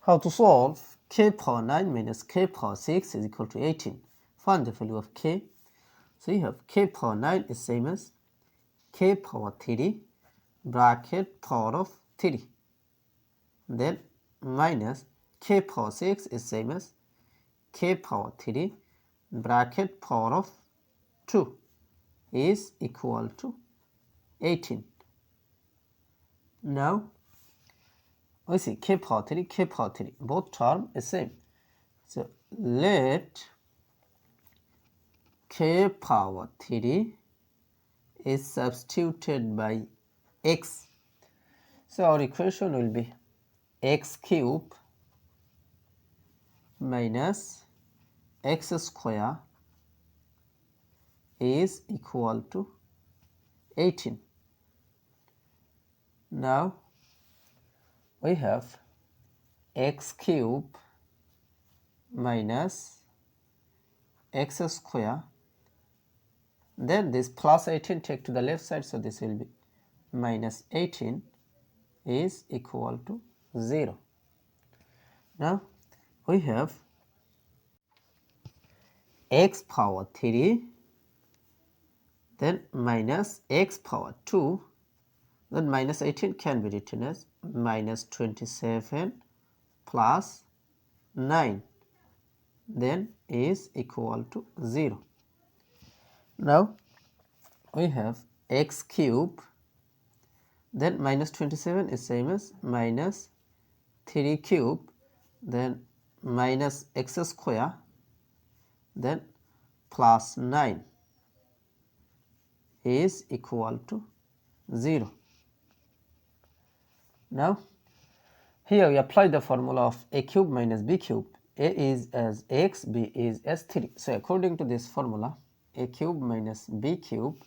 How to solve k power 9 minus k power 6 is equal to 18. Find the value of k. So you have k power 9 is same as k power 3 bracket power of 3. Then minus k power 6 is same as k power 3 bracket power of 2 is equal to 18. Now we see k power 3, both term is same. So let k power 3 is substituted by x. So our equation will be x cube minus x square is equal to 18. Now we have x cube minus x square, then this plus 18 take to the left side, so this will be minus 18 is equal to 0. Now we have x power 3, then minus x power 2, then minus 18 can be written as minus 27 plus 9, then is equal to 0. Now we have x cube, then minus 27 is same as minus 3 cube, then minus x square, then plus 9 is equal to 0. Now here we apply the formula of a cube minus b cube. A is as x, b is as 3. So according to this formula, a cube minus b cube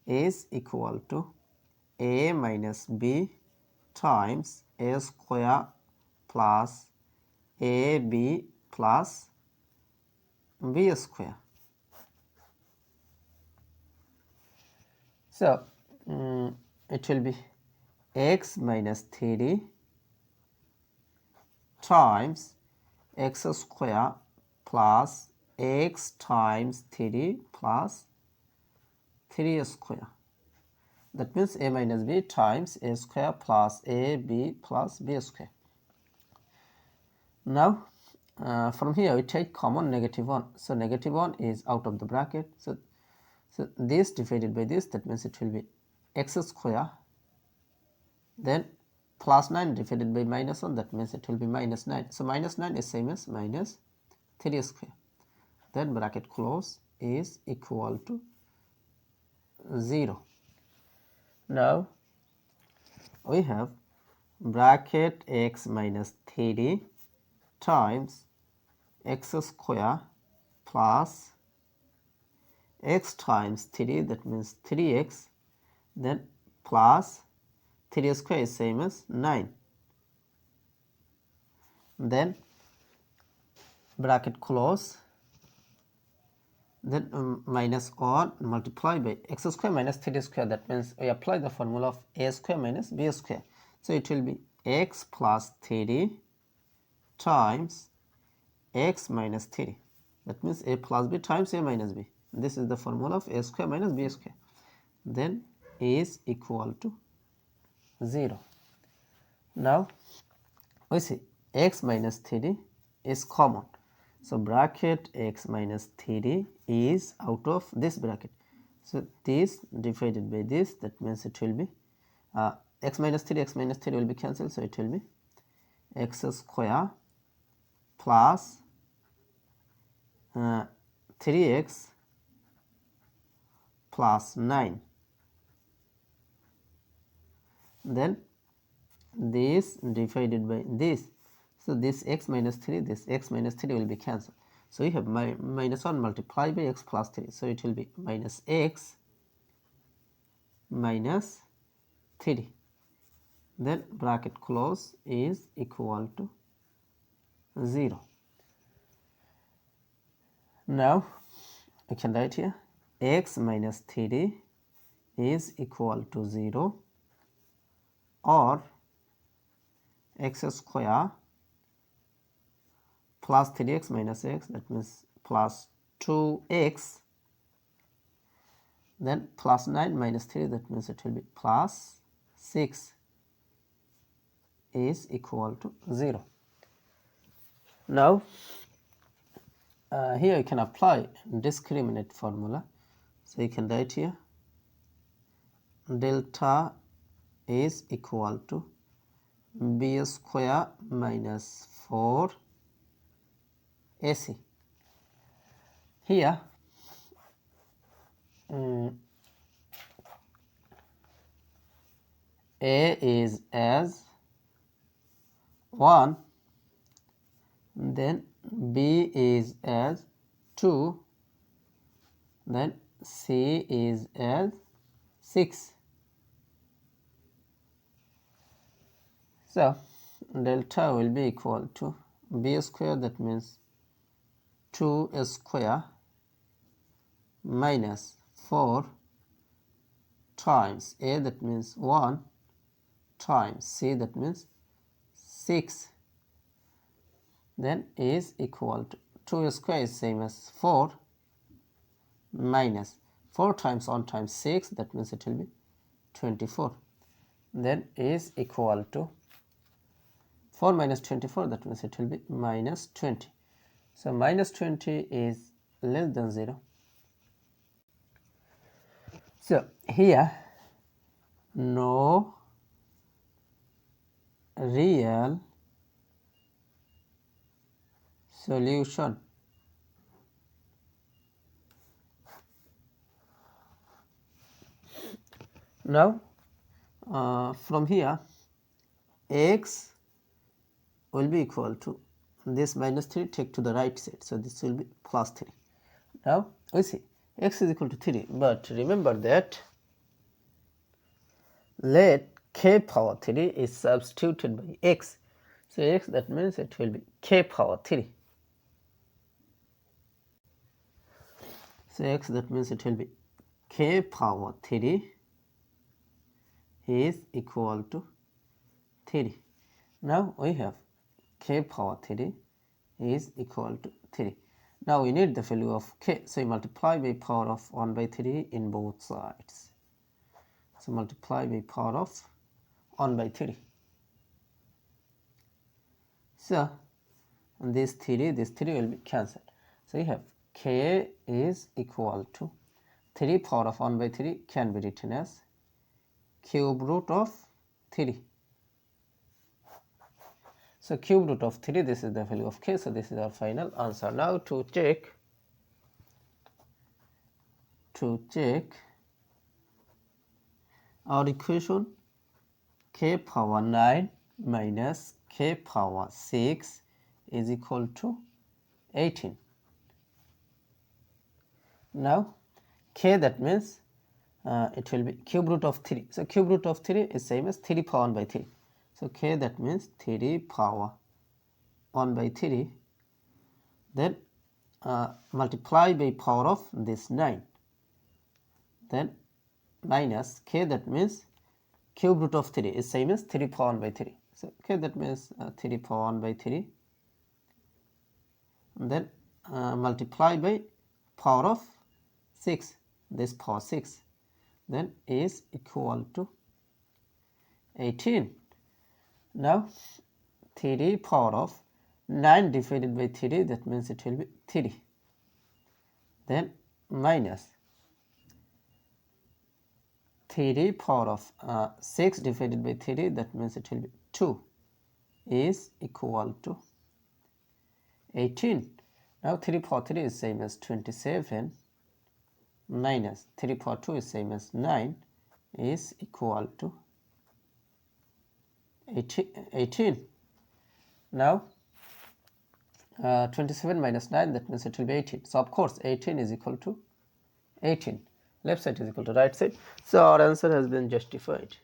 is equal to a minus b times a square plus ab plus b square. So it will be x minus 3 times x square plus x times 3 plus 3 square. That means a minus b times a square plus ab plus b square. Now from here we take common negative 1. So negative 1 is out of the bracket. So this divided by this, that means it will be x square, then plus 9 divided by minus 1, that means it will be minus 9. So minus 9 is same as minus 3 square. Then bracket close is equal to 0. Now we have bracket x minus 3 times x square plus x times 3, that means 3x, then plus 3 square is same as 9. Then bracket close, then minus 1 multiply by x square minus 3 square, that means we apply the formula of a square minus b square. So it will be x plus 3 times x minus 3, that means a plus b times a minus b. This is the formula of a square minus b square, then is equal to 0. Now we see x minus 3 is common. So bracket x minus 3 is out of this bracket. So this divided by this, that means it will be x minus 3 will be cancelled. So it will be x square plus 3x plus 9. Then this divided by this. So this x minus 3 will be cancelled. So we have minus 1 multiplied by x plus 3. So it will be minus x minus 3. Then bracket close is equal to 0. Now I can write here x minus 3 is equal to 0, or x square plus 3x minus x, that means plus 2x, then plus 9 minus 3, that means it will be plus 6 is equal to 0. Now here you can apply discriminant formula. So you can write here delta is equal to b square minus 4 ac. Here a is as 1, then b is as 2, then c is as 6. So delta will be equal to b square, that means 2 square minus 4 times a, that means 1, times c, that means 6, then is equal to 2 square is same as 4 minus 4 times 1 times 6, that means it will be 24, then is equal to 4 minus 24, that means it will be minus 20. So minus 20 is less than 0. So here no real solution. Now from here x will be equal to this minus 3, take to the right side, so this will be plus 3. Now we see x is equal to 3, but remember that let k power 3 is substituted by x. So x, that means it will be k power 3. So x, that means it will be k power 3 is equal to 3. Now we have k power 3 is equal to 3. Now we need the value of k, so we multiply by power of 1 by 3 in both sides. So multiply by power of 1 by 3. So this 3 will be cancelled. So we have k is equal to 3 power of 1 by 3 can be written as cube root of 3. So cube root of 3, this is the value of k, so this is our final answer. Now to check our equation, k power 9 minus k power 6 is equal to 18. Now k, that means it will be cube root of 3. So cube root of 3 is same as 3 power 1 by 3. So k, that means 3 power 1 by 3, then multiply by power of this 9, then minus k, that means cube root of 3 is same as 3 power 1 by 3. So k, that means 3 power 1 by 3, then multiply by power of 6, this power 6, then is equal to 18. Now 3 power of 9 divided by 3, that means it will be 3, then minus 3 power of 6 divided by 3, that means it will be 2, is equal to 18. Now 3 power 3 is same as 27, minus 3 power 2 is same as 9, is equal to 18. Now 27 minus 9, that means it will be 18. So of course 18 is equal to 18. Left side is equal to right side. So our answer has been justified.